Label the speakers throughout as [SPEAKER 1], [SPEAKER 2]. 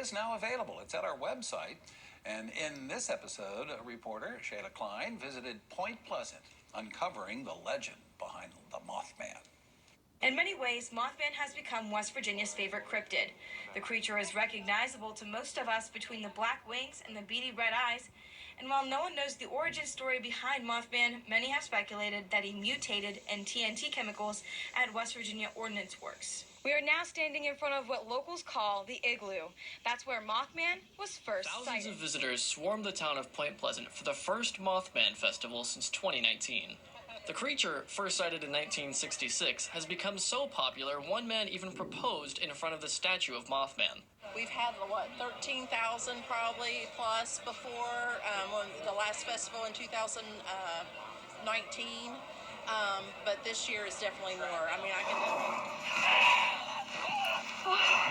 [SPEAKER 1] is now available. It's at our website. And in this episode, reporter Shayla Klein visited Point Pleasant, uncovering the legend behind the Mothman.
[SPEAKER 2] In many ways, Mothman has become West Virginia's favorite cryptid. The creature is recognizable to most of us between the black wings and the beady red eyes. And while no one knows the origin story behind Mothman, many have speculated that he mutated in TNT chemicals at West Virginia Ordnance Works. We are now standing in front of what locals call the Igloo. That's where Mothman was first sighted.
[SPEAKER 3] Thousands of visitors swarmed the town of Point Pleasant for the first Mothman festival since 2019. The creature, first sighted in 1966, has become so popular, one man even proposed in front of the statue of Mothman.
[SPEAKER 4] We've had, 13,000 probably plus before the last festival in 2019. But this year is definitely more. I mean, I can definitely...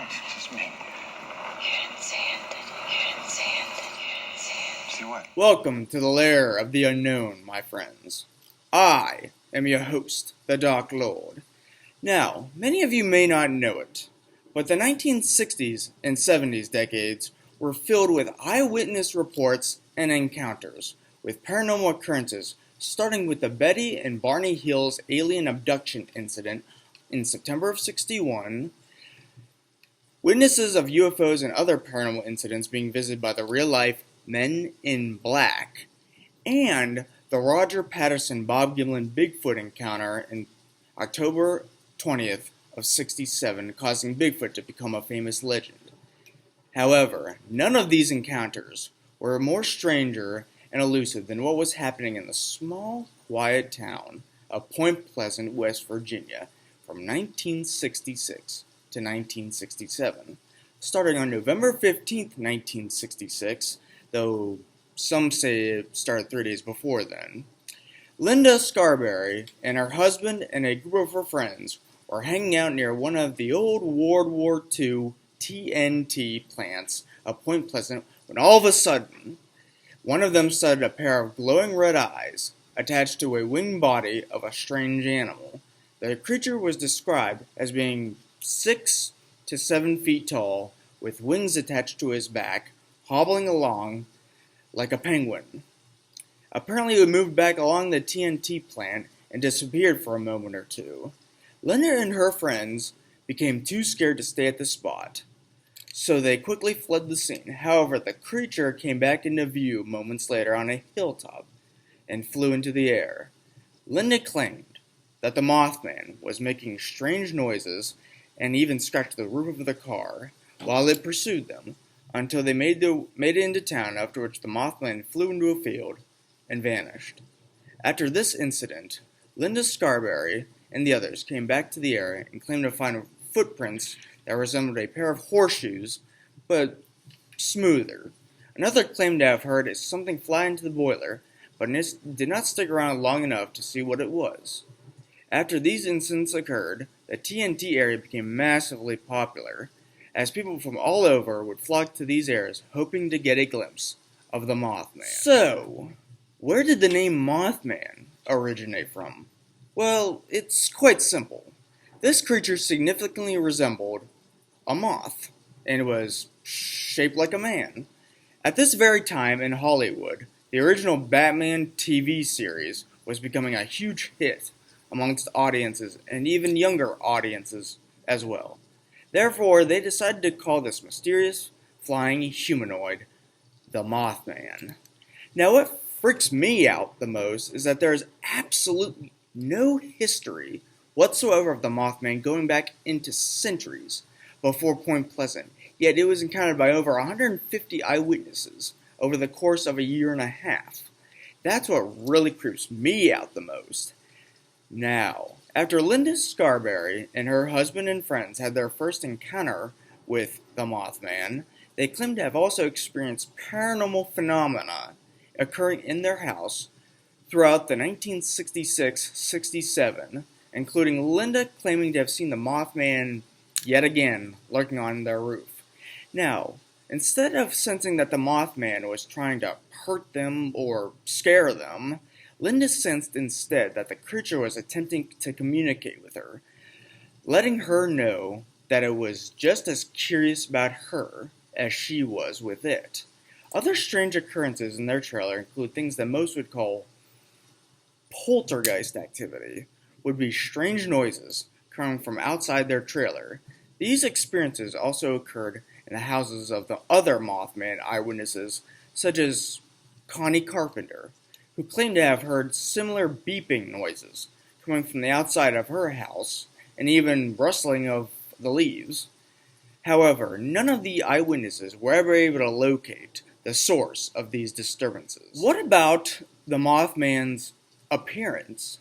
[SPEAKER 1] It's just me.
[SPEAKER 2] You didn't see it, did you? You didn't see it, did you? You didn't see it.
[SPEAKER 1] See what?
[SPEAKER 5] Welcome to the Lair of the Unknown, my friends. I am your host, the Dark Lord. Now, many of you may not know it, but the 1960s and 70s decades were filled with eyewitness reports and encounters with paranormal occurrences, starting with the Betty and Barney Hills alien abduction incident in September of '61, witnesses of UFOs and other paranormal incidents being visited by the real-life Men in Black, and the Roger Patterson Bob Gimlin Bigfoot encounter in October 20th of '67, causing Bigfoot to become a famous legend. However, none of these encounters were more stranger and elusive than what was happening in the small, quiet town of Point Pleasant, West Virginia, from 1966 to 1967. Starting on November 15th, 1966, though some say it started 3 days before then, Linda Scarberry and her husband and a group of her friends were hanging out near one of the old World War II TNT plants of Point Pleasant when all of a sudden, one of them spotted a pair of glowing red eyes attached to a winged body of a strange animal. The creature was described as being 6 to 7 feet tall, with wings attached to his back, hobbling along like a penguin. Apparently it moved back along the TNT plant and disappeared for a moment or two. Linda and her friends became too scared to stay at the spot, so they quickly fled the scene. However, the creature came back into view moments later on a hilltop and flew into the air. Linda claimed that the Mothman was making strange noises and even scratched the roof of the car while it pursued them, until they made it into town, after which the Mothman flew into a field and vanished. After this incident, Linda Scarberry and the others came back to the area and claimed to find footprints that resembled a pair of horseshoes, but smoother. Another claimed to have heard something fly into the boiler, but did not stick around long enough to see what it was. After these incidents occurred, the TNT area became massively popular, as people from all over would flock to these areas hoping to get a glimpse of the Mothman. So, where did the name Mothman originate from? Well, it's quite simple. This creature significantly resembled a moth, and was shaped like a man. At this very time in Hollywood, the original Batman TV series was becoming a huge hit amongst audiences, and even younger audiences as well. Therefore, they decided to call this mysterious, flying humanoid the Mothman. Now, what freaks me out the most is that there is absolutely no history whatsoever of the Mothman going back into centuries before Point Pleasant, yet it was encountered by over 150 eyewitnesses over the course of a year and a half. That's what really creeps me out the most. Now, after Linda Scarberry and her husband and friends had their first encounter with the Mothman, they claimed to have also experienced paranormal phenomena occurring in their house throughout the 1966-67, including Linda claiming to have seen the Mothman yet again lurking on their roof. Now, instead of sensing that the Mothman was trying to hurt them or scare them, Linda sensed instead that the creature was attempting to communicate with her, letting her know that it was just as curious about her as she was with it. Other strange occurrences in their trailer include things that most would call poltergeist activity, would be strange noises coming from outside their trailer. These experiences also occurred in the houses of the other Mothman eyewitnesses, such as Connie Carpenter, who claimed to have heard similar beeping noises coming from the outside of her house, and even rustling of the leaves. However, none of the eyewitnesses were ever able to locate the source of these disturbances. What about the Mothman's appearance?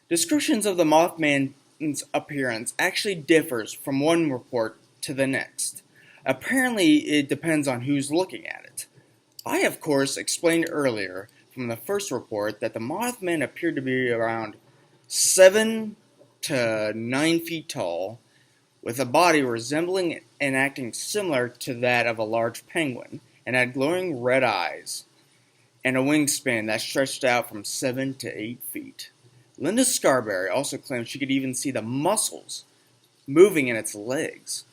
[SPEAKER 5] Descriptions of the Mothman's appearance actually differs from one report to the next. Apparently, it depends on who's looking at it. I, of course, explained earlier from the first report that the Mothman appeared to be around 7 to 9 feet tall, with a body resembling and acting similar to that of a large penguin, and had glowing red eyes, and a wingspan that stretched out from 7 to 8 feet. Linda Scarberry also claimed she could even see the muscles moving in its legs.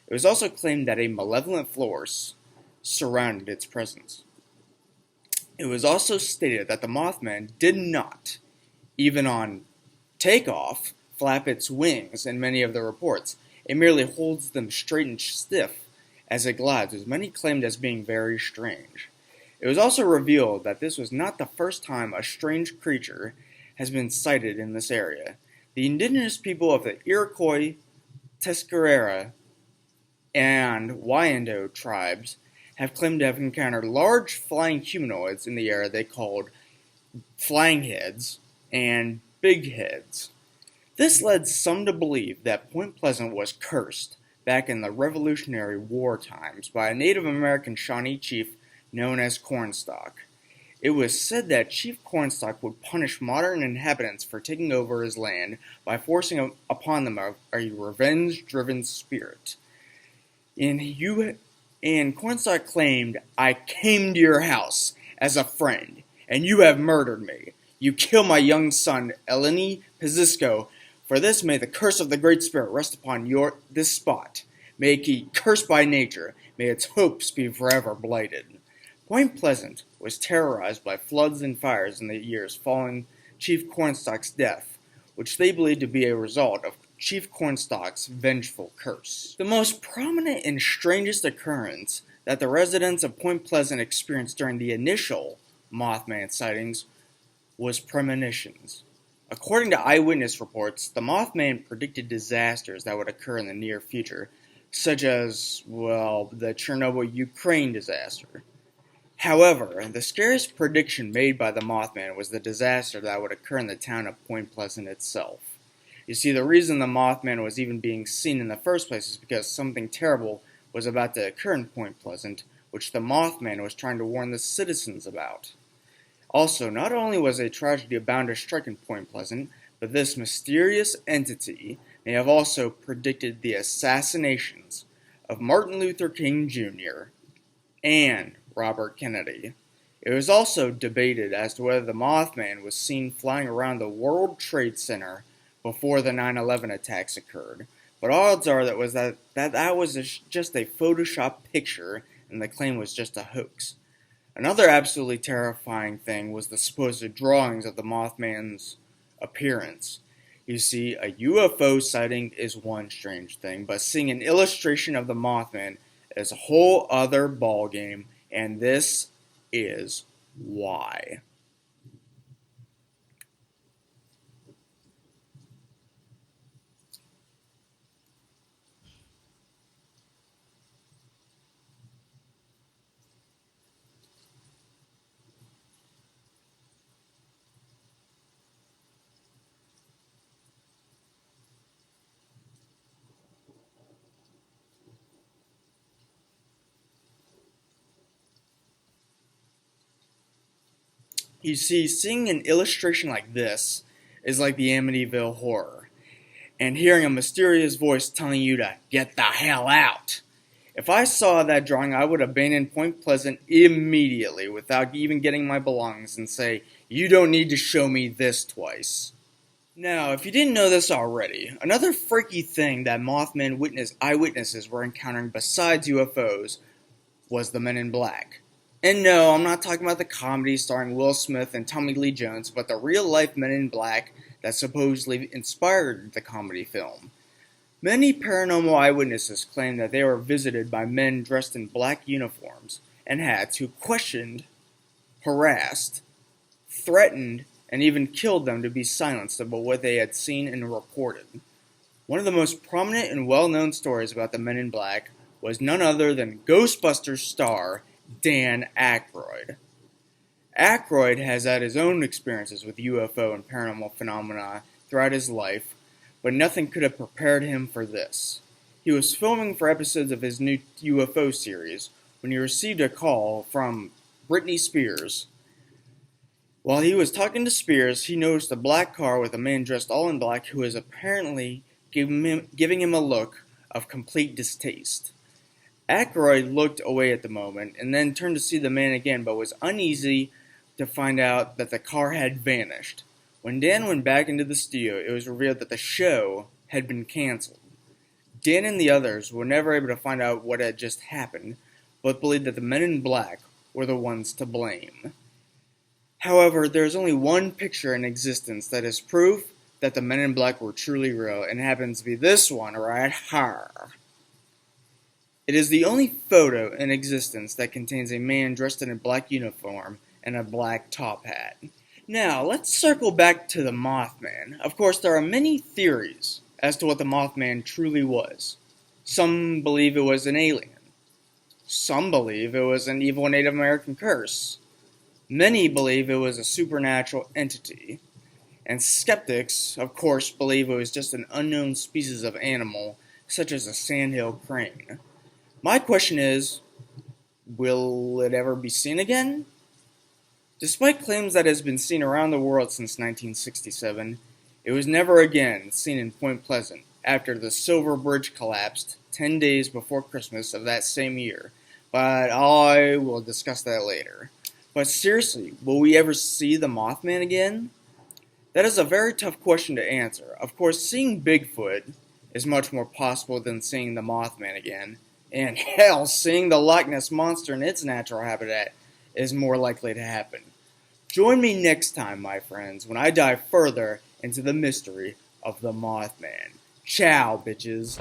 [SPEAKER 5] It was also claimed that a malevolent force surrounded its presence. It was also stated that the Mothman did not, even on takeoff, flap its wings in many of the reports. It merely holds them straight and stiff as it glides, as many claimed as being very strange. It was also revealed that this was not the first time a strange creature has been sighted in this area. The indigenous people of the Iroquois, Tuscarora, and Wyandot tribes have claimed to have encountered large flying humanoids in the area they called flying heads and big heads. This led some to believe that Point Pleasant was cursed back in the Revolutionary War times by a Native American Shawnee chief known as Cornstalk. It was said that Chief Cornstalk would punish modern inhabitants for taking over his land by forcing upon them a revenge-driven spirit. And Cornstalk claimed, "I came to your house as a friend, and you have murdered me. You kill my young son, Eleni Pizisco. For this may the curse of the Great Spirit rest upon this spot. May it be cursed by nature. May its hopes be forever blighted." Point Pleasant was terrorized by floods and fires in the years following Chief Cornstalk's death, which they believed to be a result of Chief Cornstalk's vengeful curse. The most prominent and strangest occurrence that the residents of Point Pleasant experienced during the initial Mothman sightings was premonitions. According to eyewitness reports, the Mothman predicted disasters that would occur in the near future, such as, the Chernobyl Ukraine disaster. However, the scariest prediction made by the Mothman was the disaster that would occur in the town of Point Pleasant itself. You see, the reason the Mothman was even being seen in the first place is because something terrible was about to occur in Point Pleasant, which the Mothman was trying to warn the citizens about. Also, not only was a tragedy bound to strike in Point Pleasant, but this mysterious entity may have also predicted the assassinations of Martin Luther King Jr. and Robert Kennedy. It was also debated as to whether the Mothman was seen flying around the World Trade Center before the 9/11 attacks occurred, but odds are that was just a Photoshop picture and the claim was just a hoax. Another absolutely terrifying thing was the supposed drawings of the Mothman's appearance. You see, a UFO sighting is one strange thing, but seeing an illustration of the Mothman is a whole other ballgame, and this is why. You see, seeing an illustration like this is like the Amityville Horror, and hearing a mysterious voice telling you to get the hell out. If I saw that drawing, I would abandon Point Pleasant immediately without even getting my belongings and say, "You don't need to show me this twice." Now, if you didn't know this already, another freaky thing that Mothman eyewitnesses were encountering besides UFOs was the Men in Black. And no, I'm not talking about the comedy starring Will Smith and Tommy Lee Jones, but the real-life Men in Black that supposedly inspired the comedy film. Many paranormal eyewitnesses claim that they were visited by men dressed in black uniforms and had who questioned, harassed, threatened, and even killed them to be silenced about what they had seen and reported. One of the most prominent and well-known stories about the Men in Black was none other than Ghostbusters star Dan Aykroyd. Aykroyd has had his own experiences with UFO and paranormal phenomena throughout his life, but nothing could have prepared him for this. He was filming for episodes of his new UFO series when he received a call from Britney Spears. While he was talking to Spears, he noticed a black car with a man dressed all in black who was apparently giving him a look of complete distaste. Aykroyd looked away at the moment and then turned to see the man again, but was uneasy to find out that the car had vanished. When Dan went back into the studio, it was revealed that the show had been canceled. Dan and the others were never able to find out what had just happened, but believed that the Men in Black were the ones to blame. However, there is only one picture in existence that is proof that the Men in Black were truly real, and happens to be this one right here. It is the only photo in existence that contains a man dressed in a black uniform and a black top hat. Now, let's circle back to the Mothman. Of course, there are many theories as to what the Mothman truly was. Some believe it was an alien. Some believe it was an evil Native American curse. Many believe it was a supernatural entity. And skeptics, of course, believe it was just an unknown species of animal, such as a sandhill crane. My question is, will it ever be seen again? Despite claims that it has been seen around the world since 1967, it was never again seen in Point Pleasant after the Silver Bridge collapsed 10 days before Christmas of that same year, but I will discuss that later. But seriously, will we ever see the Mothman again? That is a very tough question to answer. Of course, seeing Bigfoot is much more possible than seeing the Mothman again, and hell, seeing the Loch Ness Monster in its natural habitat is more likely to happen. Join me next time, my friends, when I dive further into the mystery of the Mothman. Ciao, bitches.